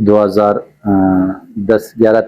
2010-11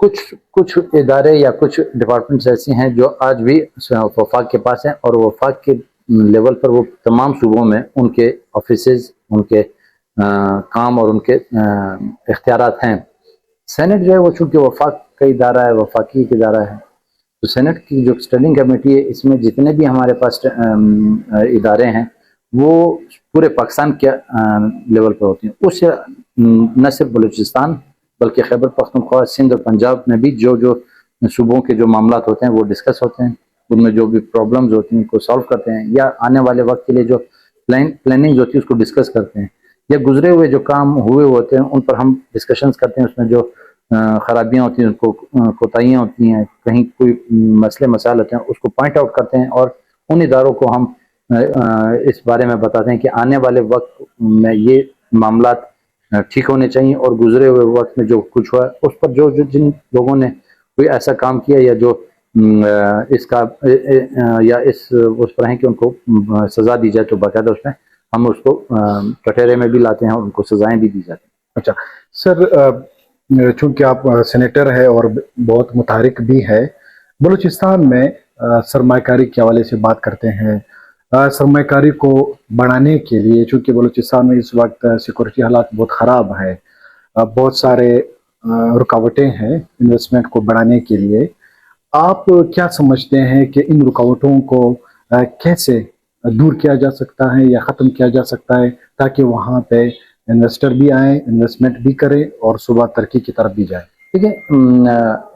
کچھ ادارے یا کچھ ڈپارٹمنٹس ایسی ہیں جو آج بھی وفاق کے پاس ہیں، اور وفاق کے لیول پر وہ تمام صوبوں میں ان کے آفیسز، ان کے کام اور ان کے اختیارات ہیں۔ سینٹ جو ہے وہ چونکہ وفاق کا ادارہ ہے، وفاقی کا ادارہ ہے، تو سینٹ کی جو اسٹینڈنگ کمیٹی ہے، اس میں جتنے بھی ہمارے پاس ادارے ہیں وہ پورے پاکستان کے لیول پر ہوتے ہیں۔ اس نہ صرف بلوچستان بلکہ خیبر پختونخوا، سندھ اور پنجاب میں بھی جو صوبوں کے جو معاملات ہوتے ہیں وہ ڈسکس ہوتے ہیں، ان میں جو بھی پرابلمز ہوتی ہیں ان کو سالو کرتے ہیں، یا آنے والے وقت کے لیے جو پلاننگ ہوتی ہے اس کو ڈسکس کرتے ہیں، یا گزرے ہوئے جو کام ہوئے ہوتے ہیں ان پر ہم ڈسکشنز کرتے ہیں، اس میں جو خرابیاں ہوتی ہیں، ان کو کوتاہیاں ہوتی ہیں، کہیں کوئی مسئلے مسائل ہوتے ہیں اس کو پوائنٹ آؤٹ کرتے ہیں، اور ان اداروں کو ہم اس بارے میں بتاتے ہیں کہ آنے والے وقت میں یہ معاملات ٹھیک ہونے چاہیے، اور گزرے ہوئے وقت میں جو کچھ ہوا اس پر جو جن لوگوں نے کوئی ایسا کام کیا یا جو اس کا یا اس پر ہیں کہ ان کو سزا دی جائے، تو باقاعدہ اس میں ہم اس کو کٹہرے میں بھی لاتے ہیں اور ان کو سزائیں بھی دی جاتی ہیں۔ اچھا سر، چونکہ آپ سینیٹر ہے اور بہت متحرک بھی ہے، بلوچستان میں سرمایہ کاری کے حوالے سے بات کرتے ہیں۔ سرمایہ کاری کو بڑھانے کے لیے، چونکہ بلوچستان میں اس وقت سیکورٹی حالات بہت خراب ہیں، بہت سارے رکاوٹیں ہیں انویسٹمنٹ کو بڑھانے کے لیے، آپ کیا سمجھتے ہیں کہ ان رکاوٹوں کو کیسے دور کیا جا سکتا ہے یا ختم کیا جا سکتا ہے تاکہ وہاں پہ انویسٹر بھی آئیں، انویسٹمنٹ بھی کریں اور صوبہ ترقی کی طرف بھی جائیں؟ دیکھیں،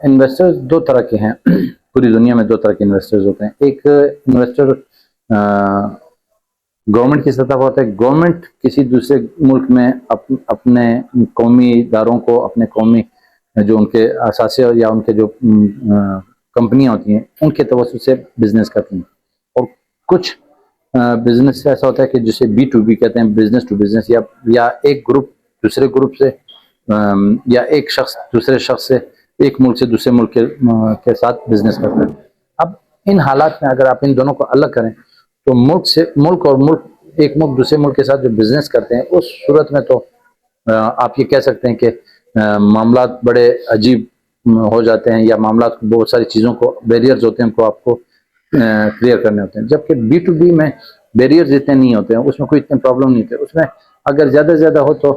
انویسٹرز دو طرح کے ہیں، پوری دنیا میں دو طرح کے انویسٹرز ہوتے ہیں۔ ایک انویسٹر گورنمنٹ کی سطح پر ہوتا ہے، گورنمنٹ کسی دوسرے ملک میں اپنے قومی اداروں کو، اپنے قومی جو ان کے اثاثے یا ان کے جو کمپنیاں ہوتی ہیں ان کے توسط سے بزنس کرتی ہیں، اور کچھ بزنس ایسا ہوتا ہے کہ جسے B2B کہتے ہیں، بزنس ٹو بزنس، یا ایک گروپ دوسرے گروپ سے، یا ایک شخص دوسرے شخص سے، ایک ملک سے دوسرے ملک کے ساتھ بزنس کرتا ہے۔ اب ان حالات میں اگر آپ ان دونوں کو الگ کریں تو ملک اور ایک ملک دوسرے ملک کے ساتھ جو بزنس کرتے ہیں، اس صورت میں تو آپ یہ کہہ سکتے ہیں کہ معاملات بڑے عجیب ہو جاتے ہیں، یا معاملات کو بہت ساری چیزوں کو بیریئرز ہوتے ہیں، ان کو آپ کو کلیئر کرنے ہوتے ہیں، جبکہ B2B میں بیریئرز اتنے نہیں ہوتے ہیں، اس میں کوئی اتنے پرابلم نہیں ہوتے۔ اس میں اگر زیادہ سے زیادہ ہو تو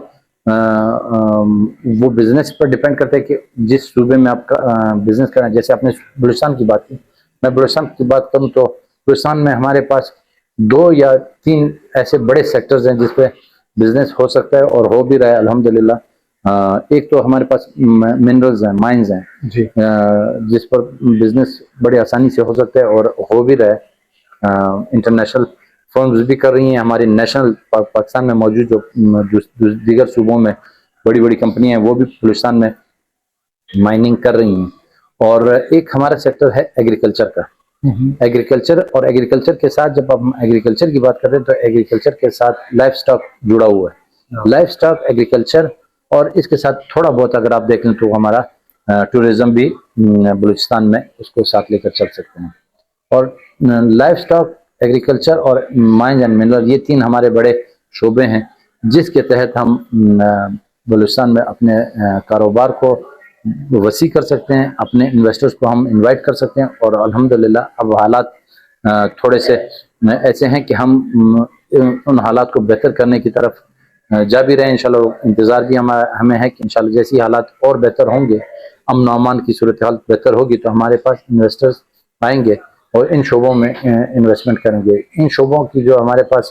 وہ بزنس پر ڈیپینڈ کرتا ہے کہ جس صوبے میں آپ کا بزنس کرنا ہے۔ جیسے آپ نے بلوچستان کی بات کی، میں بلوچستان کی بات کروں تو بلوچستان میں ہمارے پاس 2 یا 3 ایسے بڑے سیکٹرز ہیں جس پہ بزنس ہو سکتا ہے اور ہو بھی رہا ہے الحمدللہ۔ ایک تو ہمارے پاس منرلز ہیں، مائنز ہیں، جی، جس پر بزنس بڑی آسانی سے ہو سکتا ہے اور ہو بھی رہا ہے۔ انٹرنیشنل فرمز بھی کر رہی ہیں، ہماری نیشنل پاکستان میں موجود جو دیگر صوبوں میں بڑی بڑی کمپنیاں ہیں وہ بھی بلوچستان میں مائننگ کر رہی ہیں۔ اور ایک ہمارا سیکٹر ہے ایگریکلچر کا، ایگریکلچر، اور ایگریکلچر کے ساتھ جب ہم ایگریکلچر کی بات کرتے ہیں تو ایگریکلچر کے ساتھ لائف سٹاک جڑا ہوا ہے، لائف سٹاک، ایگریکلچر، اور اس کے ساتھ تھوڑا بہت اگر آپ دیکھیں تو ہمارا ٹورزم بھی بلوچستان میں اس کو ساتھ لے کر چل سکتے ہیں۔ اور لائف سٹاک، ایگریکلچر اور مائنز اینڈ منرل، یہ 3 ہمارے بڑے شعبے ہیں جس کے تحت ہم بلوچستان میں اپنے کاروبار کو وسیع کر سکتے ہیں، اپنے انویسٹرز کو ہم انوائٹ کر سکتے ہیں، اور الحمدللہ اب حالات تھوڑے سے ایسے ہیں کہ ہم ان حالات کو بہتر کرنے کی طرف جا بھی رہے ہیں۔ انشاءاللہ انتظار بھی ہمیں ہے کہ انشاءاللہ جیسی حالات اور بہتر ہوں گے، امن و امان کی صورتحال بہتر ہوگی تو ہمارے پاس انویسٹرز آئیں گے اور ان شعبوں میں انویسٹمنٹ کریں گے۔ ان شعبوں کی جو ہمارے پاس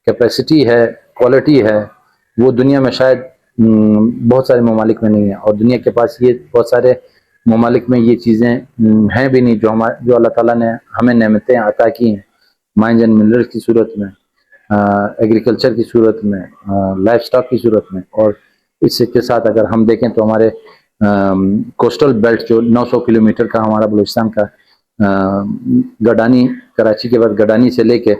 کیپیسٹی ہے، کوالٹی ہے، وہ دنیا میں شاید بہت سارے ممالک میں نہیں ہے، اور دنیا کے پاس یہ بہت سارے ممالک میں یہ چیزیں ہیں بھی نہیں جو اللہ تعالیٰ نے ہمیں نعمتیں عطا کی ہیں، مائنز اینڈ منرل کی صورت میں، ایگریکلچر کی صورت میں، لائف سٹاک کی صورت میں۔ اور اس کے ساتھ اگر ہم دیکھیں تو ہمارے کوسٹل بیلٹ جو 900 کلومیٹر کا ہمارا بلوچستان کا گڈانی، کراچی کے بعد گڈانی سے لے کے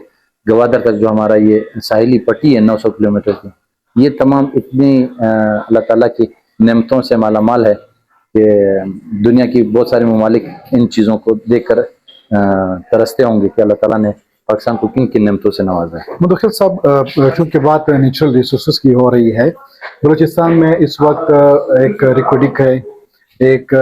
گوادر تک جو ہمارا یہ ساحلی پٹی ہے 900 کلومیٹر کی، یہ تمام اتنی اللہ تعالیٰ کی نعمتوں سے مالا مال ہے کہ دنیا کی بہت سارے ممالک ان چیزوں کو دیکھ کر ترستے ہوں گے کہ اللہ تعالیٰ نے پاکستان کو کن کن نعمتوں سے نوازا ہے۔ مدخل صاحب، چونکہ بات نیچرل ریسورسز کی ہو رہی ہے، بلوچستان میں اس وقت ایک ریکارڈنگ ہے، ایک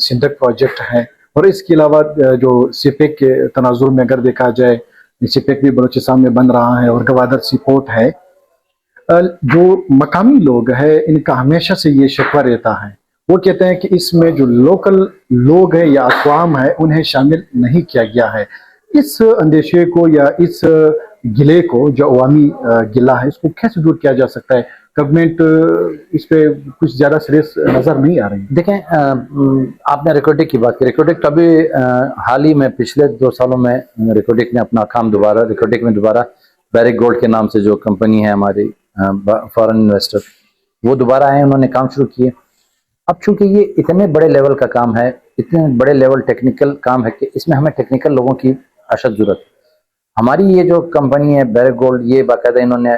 سندھ پروجیکٹ ہے، اور اس کے علاوہ جو سی پیک کے تناظر میں اگر دیکھا جائے، سی پیک بھی بلوچستان میں بن رہا ہے، اور گوادر سی پورٹ ہے۔ جو مقامی لوگ ہیں ان کا ہمیشہ سے یہ شکوہ رہتا ہے، وہ کہتے ہیں کہ اس میں جو لوکل لوگ ہیں یا اقوام ہیں انہیں شامل نہیں کیا گیا ہے۔ اس اندیشے کو یا اس گلے کو، جو عوامی گلہ ہے، اس کو کیسے دور کیا جا سکتا ہے؟ گورنمنٹ اس پہ کچھ زیادہ سیریس نظر نہیں آ رہی۔ دیکھیں، آپ نے ریکارڈنگ کی بات کی، ریکارڈنگ تو ابھی حال ہی میں پچھلے 2 سالوں میں ریکارڈنگ نے اپنا کام دوبارہ، ریکارڈنگ میں دوبارہ بیرک گولڈ کے نام سے جو کمپنی ہے ہماری فارن انویسٹر، وہ دوبارہ آئے، انہوں نے کام شروع کیے۔ اب چونکہ یہ اتنے بڑے لیول کا کام ہے، اتنے بڑے لیول ٹیکنیکل کام ہے کہ اس میں ہمیں ٹیکنیکل لوگوں کی اشد ضرورت ہے۔ ہماری یہ جو کمپنی ہے بیرک گولڈ، یہ باقاعدہ انہوں نے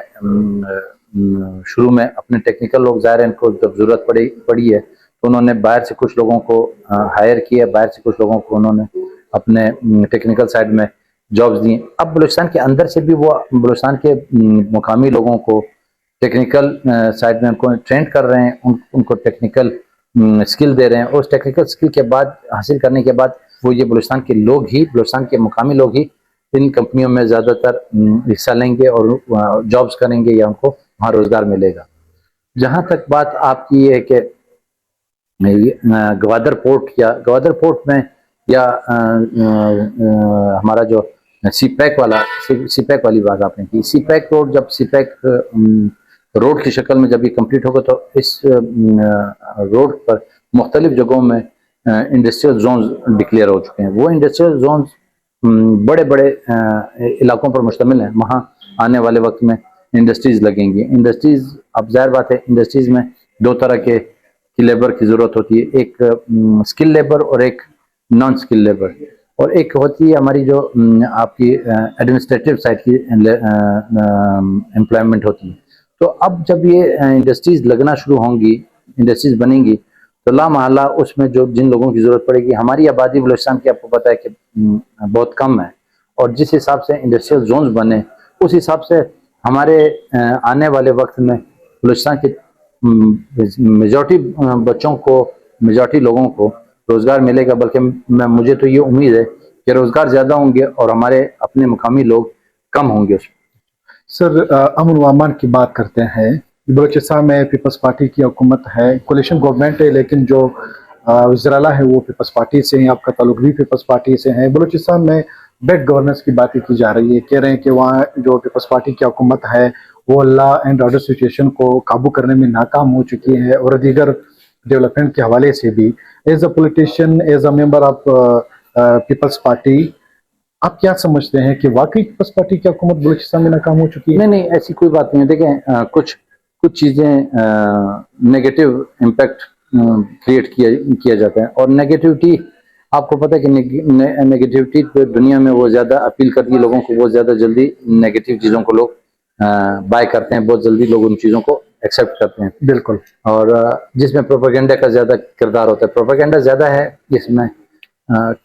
شروع میں اپنے ٹیکنیکل لوگ، ظاہر ہے ان کو جب ضرورت پڑی ہے تو انہوں نے باہر سے کچھ لوگوں کو ہائر کیا، باہر سے کچھ لوگوں کو انہوں نے اپنے ٹیکنیکل سائڈ میں جابز دی۔ اب بلوچستان کے اندر سے بھی وہ بلوچستان کے مقامی لوگوں کو ٹیکنیکل سائڈ میں ان کو ٹرینڈ کر رہے ہیں، ان کو ٹیکنیکل اسکل دے رہے ہیں، اور اس ٹیکنیکل اسکل کے بعد حاصل کرنے کے بعد وہ یہ بلوچستان کے لوگ ہی، بلوچستان کے مقامی لوگ ہی ان کمپنیوں میں زیادہ تر حصہ لیں گے اور جابز کریں گے، یا ان کو وہاں روزگار ملے گا۔ جہاں تک بات آپ کی یہ ہے کہ گوادر پورٹ، یا گوادر پورٹ میں، یا ہمارا جو سی پیک والی بات آپ نے کی، سی پیک روڈ، جب سی پیک روڈ کی شکل میں جب یہ کمپلیٹ ہوگا تو اس روڈ پر مختلف جگہوں میں انڈسٹریل زونز ڈکلیئر ہو چکے ہیں۔ وہ انڈسٹریل زونز بڑے بڑے علاقوں پر مشتمل ہیں، وہاں آنے والے وقت میں انڈسٹریز لگیں گی۔ انڈسٹریز، اب ظاہر بات ہے، انڈسٹریز میں 2 طرح کے لیبر کی ضرورت ہوتی ہے، ایک اسکل لیبر اور ایک نان اسکل لیبر، اور ایک ہوتی ہے ہماری جو آپ کی ایڈمنسٹریٹو سائڈ کی امپلائمنٹ ہوتی ہے۔ تو اب جب یہ انڈسٹریز لگنا شروع ہوں گی، انڈسٹریز بنیں گی، تو لا محالہ اس میں جو جن لوگوں کی ضرورت پڑے گی، ہماری آبادی بلوچستان کی آپ کو پتہ ہے کہ بہت کم ہے، اور جس حساب سے انڈسٹریل زونز بنے، اس حساب سے ہمارے آنے والے وقت میں بلوچستان کے میجورٹی بچوں کو، میجورٹی لوگوں کو روزگار ملے گا، بلکہ مجھے تو یہ امید ہے کہ روزگار زیادہ ہوں گے اور ہمارے اپنے مقامی لوگ کم ہوں گے۔ سر، امن و امان کی بات کرتے ہیں، بلوچستان میں پیپلز پارٹی کی حکومت ہے، کولیشن گورنمنٹ ہے، لیکن جو وزراء ہے وہ پیپلز پارٹی سے ہیں، آپ کا تعلق بھی پیپلز پارٹی سے ہے۔ بلوچستان میں بیڈ گورننس کی باتیں کی جا رہی ہے، کہہ رہے ہیں کہ وہاں جو پیپلز پارٹی کی حکومت ہے وہ لا اینڈ آرڈر سچویشن کو قابو کرنے میں ناکام ہو چکی ہے، اور دیگر ڈیولپمنٹ کے حوالے سے بھی۔ As a politician, as a member of Peoples Party, آپ کیا سمجھتے ہیں کہ واقعی پیپلز پارٹی کی حکومت بلوچستان میں ناکام ہو چکی ہے؟ نہیں، ایسی کوئی بات نہیں ہے۔ دیکھیں، کچھ چیزیں نیگیٹو امپیکٹ کریٹ کیا جاتا ہے، اور نیگیٹیوٹی آپ کو پتہ ہے کہ نیگیٹیوٹی دنیا میں وہ زیادہ اپیل کرتی ہے لوگوں کو، بہت زیادہ جلدی نیگیٹو چیزوں کو لوگ بائی کرتے ہیں، بہت جلدی لوگ ان چیزوں کو ایکسیپٹ کرتے ہیں۔ بالکل۔ اور جس میں پروپیگنڈا کا زیادہ کردار ہوتا ہے، پروپیگنڈا زیادہ ہے اس میں۔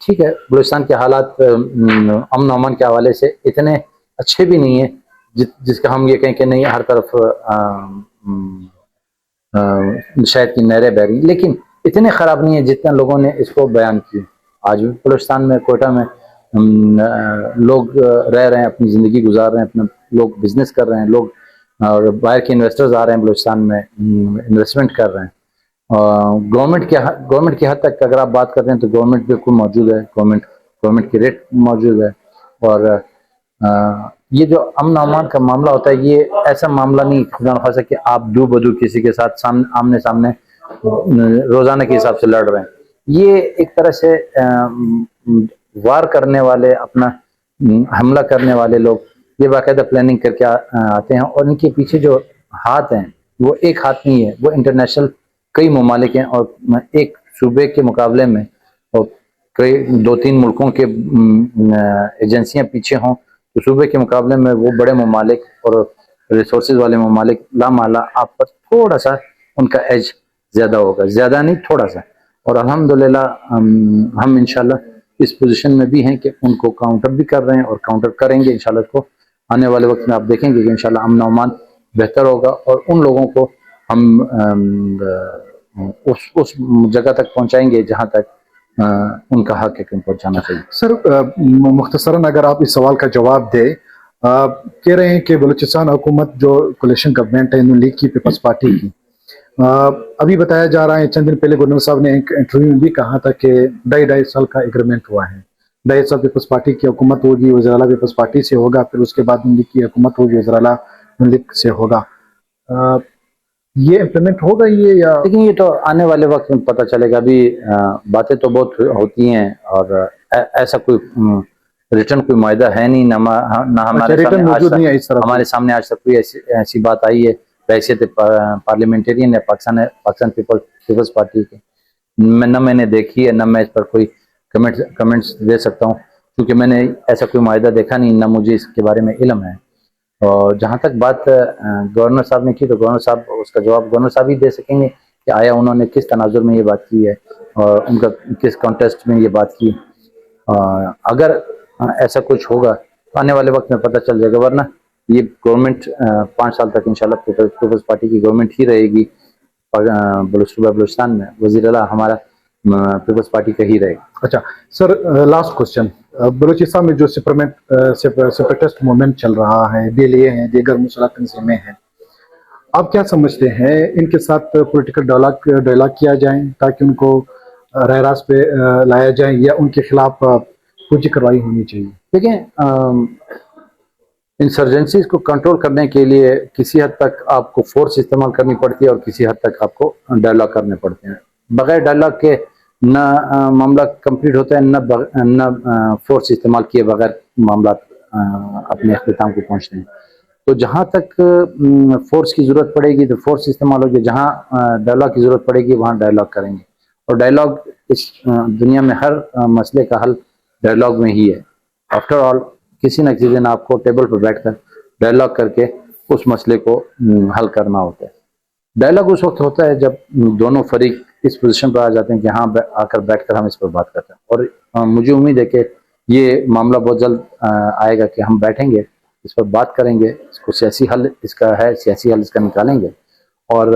ٹھیک ہے، بلوچستان کے حالات امن و امان کے حوالے سے اتنے اچھے بھی نہیں ہیں جس کا ہم یہ کہیں کہ نہیں ہر طرف شاید کی نہریں بہ رہی، لیکن اتنے خراب نہیں ہے جتنے لوگوں نے اس کو بیان کیا۔ آج بھی بلوچستان میں، کوئٹہ میں لوگ رہ رہے ہیں، اپنی زندگی گزار رہے ہیں، اپنے لوگ بزنس کر رہے ہیں، لوگ اور باہر کے انویسٹرز آ رہے ہیں بلوچستان میں، انویسٹمنٹ کر رہے ہیں۔ گورنمنٹ کی حد تک اگر آپ بات کرتے ہیں تو گورنمنٹ بالکل موجود ہے، گورنمنٹ کی ریٹ موجود ہے، اور یہ جو امن و امان کا معاملہ ہوتا ہے، یہ ایسا معاملہ نہیں خدا نخواستہ کہ آپ دو بدو کسی کے ساتھ آمنے سامنے روزانہ کے حساب سے لڑ رہے ہیں۔ یہ ایک طرح سے وار کرنے والے، اپنا حملہ کرنے والے لوگ یہ باقاعدہ پلاننگ کر کے آتے ہیں، اور ان کے پیچھے جو ہاتھ ہیں وہ ایک ہاتھ نہیں ہے، وہ انٹرنیشنل کئی ممالک ہیں، اور ایک صوبے کے مقابلے میں اور کئی 2-3 ملکوں کے ایجنسیاں پیچھے ہوں تو صوبے کے مقابلے میں وہ بڑے ممالک اور ریسورسز والے ممالک لا محالہ آپ پر تھوڑا سا ان کا ایج زیادہ ہوگا، زیادہ نہیں تھوڑا سا۔ اور الحمدللہ ہم انشاءاللہ اس پوزیشن میں بھی ہیں کہ ان کو کاؤنٹر بھی کر رہے ہیں اور کاؤنٹر کریں گے انشاءاللہ۔ اس کو آنے والے وقت میں آپ دیکھیں گے کہ انشاءاللہ امن و امان بہتر ہوگا، اور ان لوگوں کو ہم اس جگہ تک پہنچائیں گے جہاں تک ان کا حق ہے کہ ان پہنچانا چاہیے. سر مختصراً اگر آپ اس سوال کا جواب دیں، کہہ رہے ہیں کہ بلوچستان حکومت جو کولیشن گورنمنٹ ہے نون لیگ کی پیپلز پارٹی کی، ابھی بتایا جا رہا ہے چند دن پہلے گورنر صاحب نے ایک انٹرویو میں بھی کہا تھا کہ 2.5 سال کا ایگریمنٹ ہوا ہے، 2.5 سال پیپلز پارٹی کی حکومت ہوگی، وزیر اعلیٰ پیپلز پارٹی سے ہوگا، پھر اس کے بعد نون لیگ کی حکومت ہوگی، وزیر اعلیٰ نون لیگ سے ہوگا. یہ امپلیمنٹ ہوگا یہ یا؟ لیکن یہ تو آنے والے وقت میں پتہ چلے گا. ابھی باتیں تو بہت ہوتی ہیں اور ایسا کوئی ریٹرن کوئی معاہدہ ہے نہیں، نہ ہمارے سامنے آج تک کوئی ایسی بات آئی ہے بحیثیت پارلیمنٹرین ہے پاکستان پیپلز پارٹی کے. نہ میں نے دیکھی ہے، نہ میں اس پر کوئی کمنٹس دے سکتا ہوں، کیونکہ میں نے ایسا کوئی معاہدہ دیکھا نہیں، نہ مجھے اس کے بارے میں علم ہے. اور جہاں تک بات گورنر صاحب نے کی تو گورنر صاحب اس کا جواب گورنر صاحب ہی دے سکیں گے کہ آیا انہوں نے کس تناظر میں یہ بات کی ہے اور ان کا کس کانٹیسٹ میں یہ بات کی. اگر ایسا کچھ ہوگا تو آنے والے وقت میں پتہ چل جائے گا، ورنہ یہ گورنمنٹ 5 سال تک انشاءاللہ پیپلز پارٹی کی گورنمنٹ ہی رہے گی بلوچستان میں. وزیر اعلیٰ ہمارا پیپلز پارٹی کا ہی رہے گا. اچھا سر، لاسٹ کوشچن، بلوچستان میں جو سپریٹسٹ موومنٹ چل رہا ہے، BLA ہیں، دیگر مسلح تنظیمیں ہیں، آپ کیا سمجھتے ہیں ان کے ساتھ پولیٹیکل ڈائلاگ کیا جائیں تاکہ ان کو راہ راست پہ لایا جائے، یا ان کے خلاف کچھ کارروائی ہونی چاہیے؟ دیکھیں، انسرجنسیز کو کنٹرول کرنے کے لیے کسی حد تک آپ کو فورس استعمال کرنی پڑتی ہے اور کسی حد تک آپ کو ڈائلاگ کرنے پڑتے ہیں. بغیر ڈائلاگ کے نہ معاملہ کمپلیٹ ہوتا ہے، نہ فورس استعمال کیے بغیر معاملات اپنے اختتام کو پہنچتے ہیں. تو جہاں تک فورس کی ضرورت پڑے گی تو فورس استعمال ہوگی، جہاں ڈائلاگ کی ضرورت پڑے گی وہاں ڈائلاگ کریں گے. اور ڈائلاگ اس دنیا میں ہر مسئلے کا حل ڈائلاگ میں ہی ہے. آفٹر آل کسی نہ کسی دن آپ کو ٹیبل پر بیٹھ کر ڈائلاگ کر کے اس مسئلے کو حل کرنا ہوتا ہے. ڈائلاگ اس وقت ہوتا ہے جب دونوں فریق اس پوزیشن پر آ جاتے ہیں کہ ہاں آ کر بیٹھ کر ہم اس پر بات کرتے ہیں. اور مجھے امید ہے کہ یہ معاملہ بہت جلد آئے گا کہ ہم بیٹھیں گے، اس پر بات کریں گے، اس کو سیاسی حل اس کا ہے، سیاسی حل اس کا نکالیں گے. اور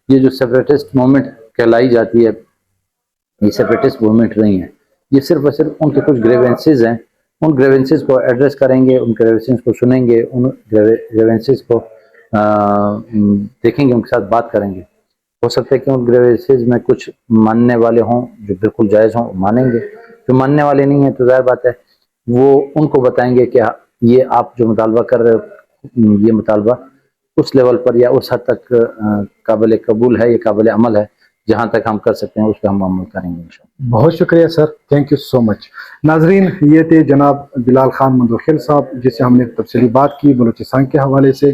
یہ جو سیپریٹسٹ موومنٹ کہلائی جاتی ہے، یہ سیپریٹسٹ موومنٹ نہیں ہے، یہ صرف اور صرف ان کے کچھ گریوینسز ہیں. ان گریوینسز کو ایڈریس کریں گے، ان گریوینسز کو سنیں گے، ان گریوینسز کو دیکھیں گے، ان کے ساتھ بات کریں گے. ہو سکتا ہے کہ ان گریوینسز میں کچھ ماننے والے ہوں جو بالکل جائز ہوں، مانیں گے. جو ماننے والے نہیں ہیں تو ظاہر بات ہے وہ ان کو بتائیں گے کہ یہ آپ جو مطالبہ کر رہے ہو، یہ مطالبہ اس لیول پر یا اس حد تک قابل قبول ہے، یہ قابل عمل ہے، جہاں تک ہم کر سکتے ہیں اس پہ ہم عمل کریں گے انشاءاللہ. بہت شکریہ سر، تھینک یو سو مچ. ناظرین، یہ تھے جناب بلال خان مندوخیل صاحب جس سے ہم نے تفصیلی بات کی بلوچستان کے حوالے سے.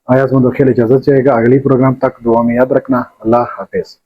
ایاز مندوخیل اجازت چاہے گا، اگلی پروگرام تک دعا میں یاد رکھنا. اللہ حافظ.